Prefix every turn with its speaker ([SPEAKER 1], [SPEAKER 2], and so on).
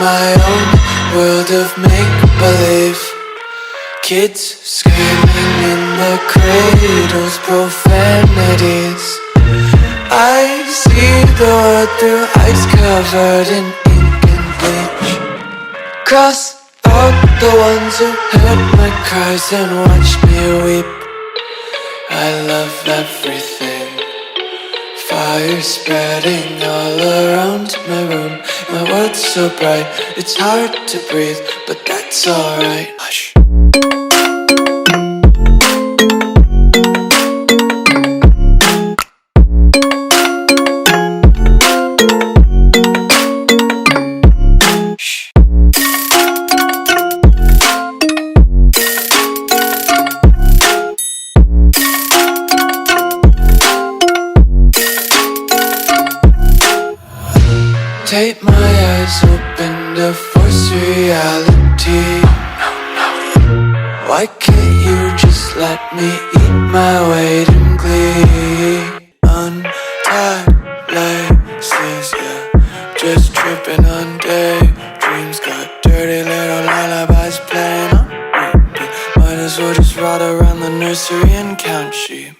[SPEAKER 1] my own world of make-believe. Kids screaming in the cradles, profanities. I see the world through ice covered in ink and bleach. Cross out the ones who heard my cries and watched me weep. I love everything. Fire spreading all around my room. My world's so bright, it's hard to breathe, but that's alright. Hush. Tape my eyes open to force reality. Why can't you just let me eat my weight in glee? Untied laces, yeah, just tripping on daydreams. Got dirty little lullabies playing on repeat. Might as well just ride around the nursery and count sheep.